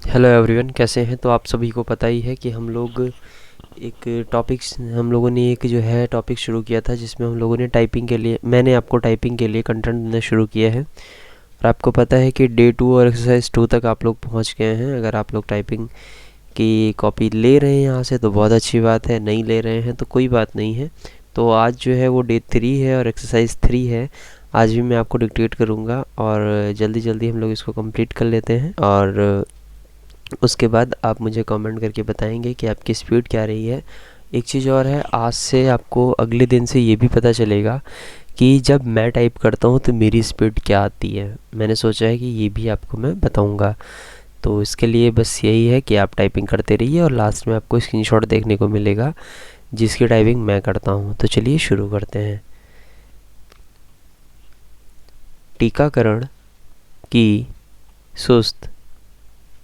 Hello everyone, कैसे हैं। तो आप सभी को पता ही है कि हम लोगों ने एक जो है टॉपिक शुरू किया था, जिसमें हम लोगों ने मैंने आपको टाइपिंग के लिए कंटेंट देना शुरू किया है। और आपको पता है कि डे 2 और एक्सरसाइज 2 तक आप लोग पहुंच गए हैं। अगर आप लोग टाइपिंग की कॉपी ले रहे हैं यहाँ से तो बहुत अच्छी बात है, नहीं ले रहे हैं तो कोई बात नहीं है। तो आज जो है वो डे 3 है और एक्सरसाइज 3 है। आज भी मैं आपको डिक्टेट करूँगा और जल्दी जल्दी हम लोग इसको कंप्लीट कर लेते हैं। और उसके बाद आप मुझे कमेंट करके बताएंगे कि आपकी स्पीड क्या रही है। एक चीज़ और है, आज से आपको अगले दिन से ये भी पता चलेगा कि जब मैं टाइप करता हूँ तो मेरी स्पीड क्या आती है। मैंने सोचा है कि ये भी आपको मैं बताऊँगा। तो इसके लिए बस यही है कि आप टाइपिंग करते रहिए और लास्ट में आपको स्क्रीनशॉट देखने को मिलेगा जिसकी टाइपिंग मैं करता हूँ। तो चलिए शुरू करते हैं। टीकाकरण की सुस्त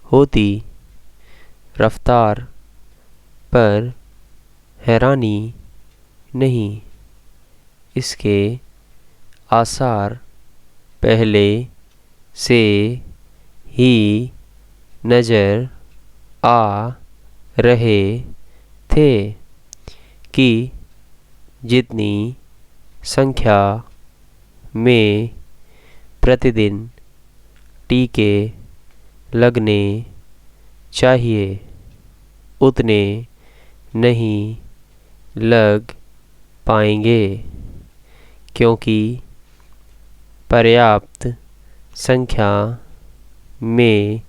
होती रफ्तार पर हैरानी नहीं, इसके आसार पहले से ही नज़र आ रहे थे कि जितनी संख्या में प्रतिदिन टीके लगने चाहिए उतने नहीं लग पाएंगे, क्योंकि पर्याप्त संख्या में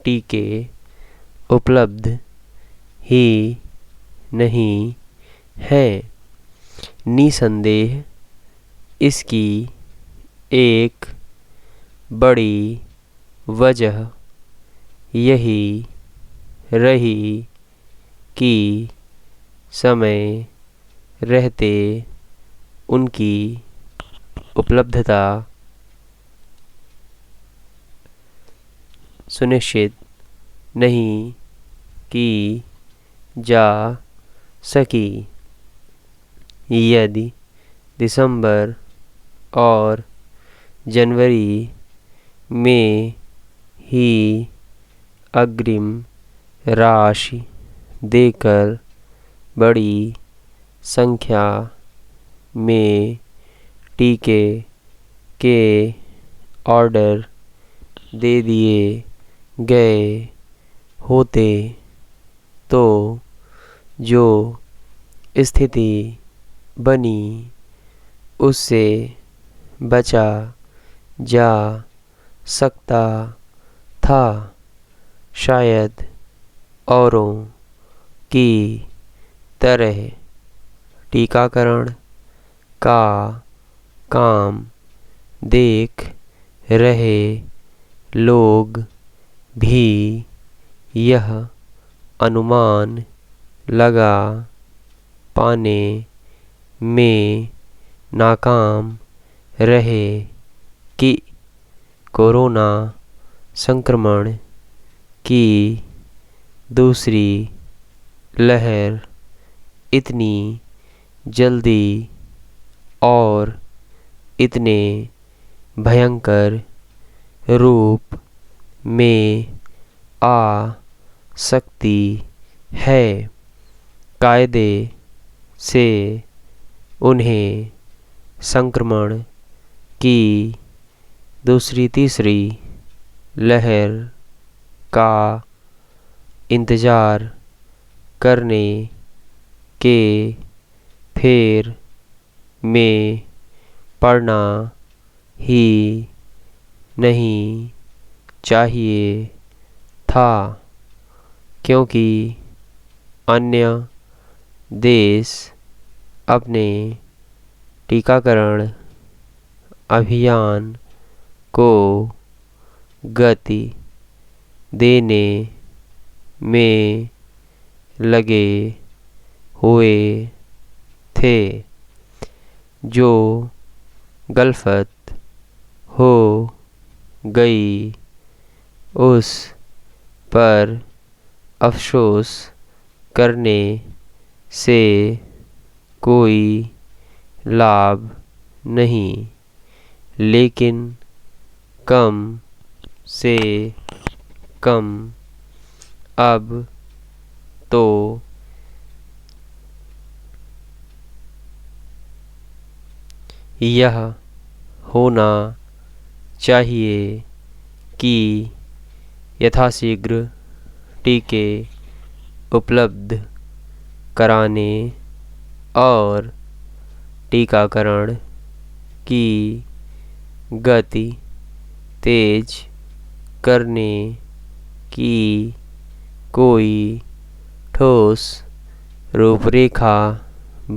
टीके उपलब्ध ही नहीं हैं। निसंदेह इसकी एक बड़ी वजह यही रही कि समय रहते उनकी उपलब्धता सुनिश्चित नहीं की जा सकी। यदि दिसंबर और जनवरी में ही अग्रिम राशि देकर बड़ी संख्या में टीके के ऑर्डर दे दिए गए होते तो जो स्थिति बनी उससे बचा जा सकता था। शायद औरों की तरह टीकाकरण का काम देख रहे लोग भी यह अनुमान लगा पाने में नाकाम रहे कि कोरोना संक्रमण की दूसरी लहर इतनी जल्दी और इतने भयंकर रूप में आ सकती है। कायदे से उन्हें संक्रमण की दूसरी तीसरी लहर का इंतज़ार करने के फेर में पड़ना ही नहीं चाहिए था, क्योंकि अन्य देश अपने टीकाकरण अभियान को गति देने में लगे हुए थे। जो गलफत हो गई उस पर अफसोस करने से कोई लाभ नहीं, लेकिन कम से कम अब तो यह होना चाहिए कि यथाशीघ्र टीके उपलब्ध कराने और टीकाकरण की गति तेज करने की कोई ठोस रूपरेखा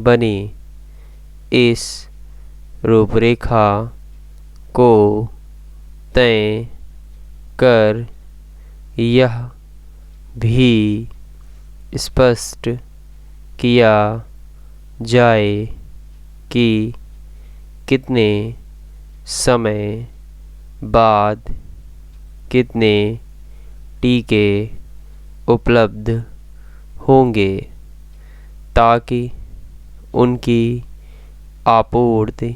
बने। इस रूपरेखा को तय कर यह भी स्पष्ट किया जाए कि कितने समय बाद कितने टीके उपलब्ध होंगे, ताकि उनकी आपूर्ति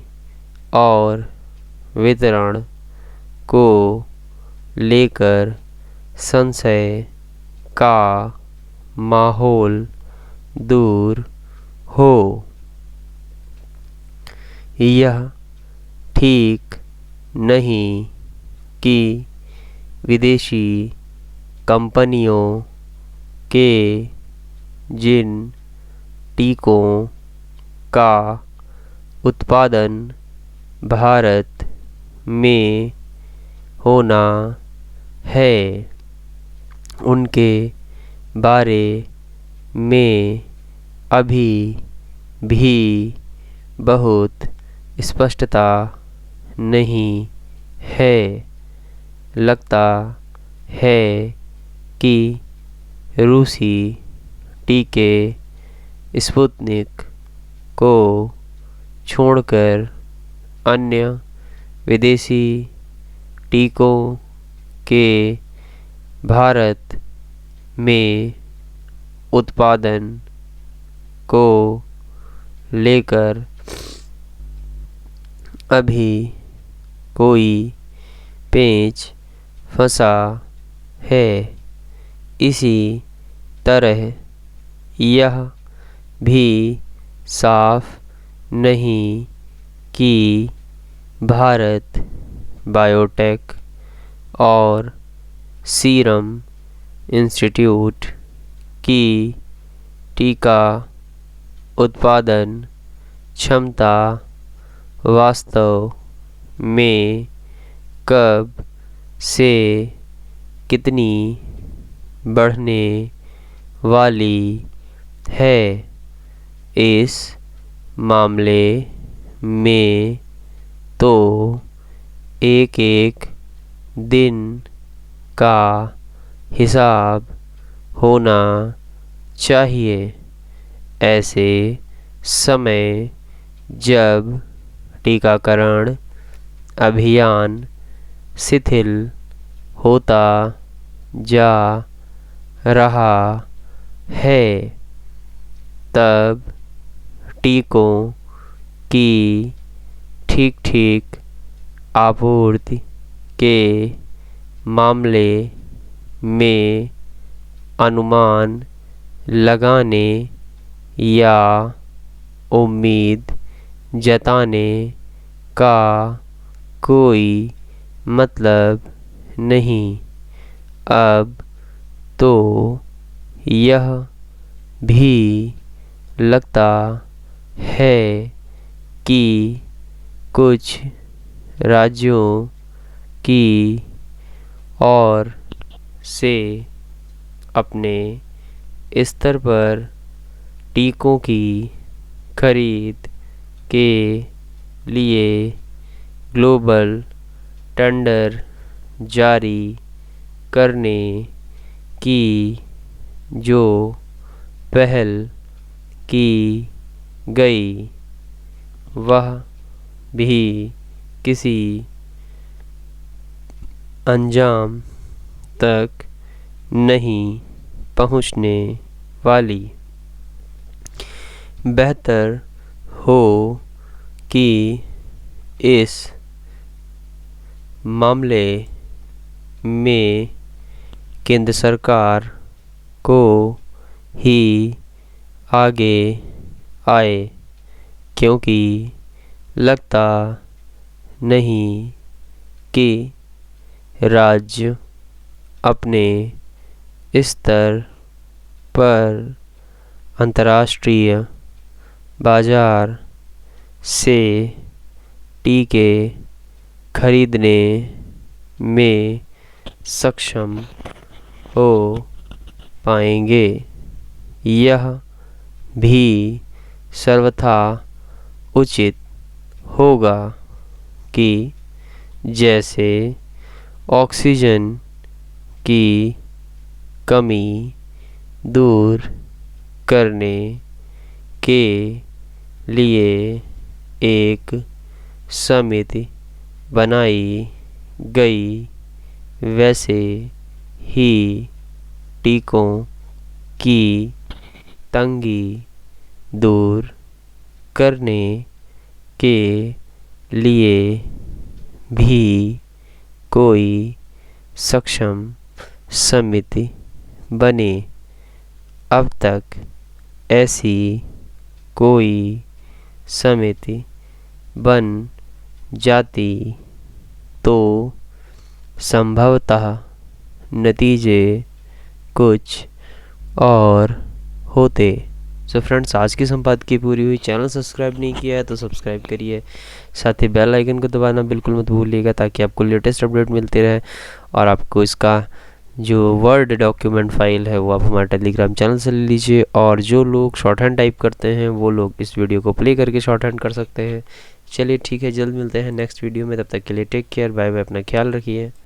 और वितरण को लेकर संशय का माहौल दूर हो। यह ठीक नहीं कि विदेशी कंपनियों के जिन टीकों का उत्पादन भारत में होना है, उनके बारे में अभी भी बहुत स्पष्टता नहीं है। लगता है कि रूसी टीके स्पुतनिक को छोड़कर अन्य विदेशी टीकों के भारत में उत्पादन को लेकर अभी कोई पेंच फंसा है। इसी तरह यह भी साफ नहीं कि भारत बायोटेक और सीरम इंस्टीट्यूट की टीका उत्पादन क्षमता वास्तव में कब से कितनी बढ़ने वाली है। इस मामले में तो एक एक दिन का हिसाब होना चाहिए। ऐसे समय जब टीकाकरण अभियान शिथिल होता जा रहा है, तब टीकों की ठीक आपूर्ति के मामले में अनुमान लगाने या उम्मीद जताने का कोई मतलब नहीं। अब तो यह भी लगता है कि कुछ राज्यों की ओर से अपने स्तर पर टीकों की खरीद के लिए ग्लोबल टेंडर जारी करने की जो पहल की गई, वह भी किसी अंजाम तक नहीं पहुंचने वाली। बेहतर हो कि इस मामले में केंद्र सरकार को ही आगे आए, क्योंकि लगता नहीं कि राज्य अपने स्तर पर अंतर्राष्ट्रीय बाजार से टीके खरीदने में सक्षम हो पाएंगे। यह भी सर्वथा उचित होगा कि जैसे ऑक्सीजन की कमी दूर करने के लिए एक समिति बनाई गई, वैसे ही टीकों की तंगी दूर करने के लिए भी कोई सक्षम समिति बने। अब तक ऐसी कोई समिति बन जाती तो संभवतः नतीजे कुछ और होते। सो फ्रेंड्स, आज की संपादकीय पूरी हुई। चैनल सब्सक्राइब नहीं किया है तो सब्सक्राइब करिए, साथ ही बेल आइकन को दबाना बिल्कुल मत भूलिएगा, ताकि आपको लेटेस्ट अपडेट मिलते रहे। और आपको इसका जो वर्ड डॉक्यूमेंट फाइल है वो आप हमारे टेलीग्राम चैनल से ले लीजिए। और जो लोग शॉर्ट हैंड टाइप करते हैं वो लोग इस वीडियो को प्ले करके शॉर्ट हैंड कर सकते हैं। चलिए ठीक है, जल्द मिलते हैं नेक्स्ट वीडियो में। तब तक के लिए टेक केयर, बाय बाय, अपना ख्याल रखिए।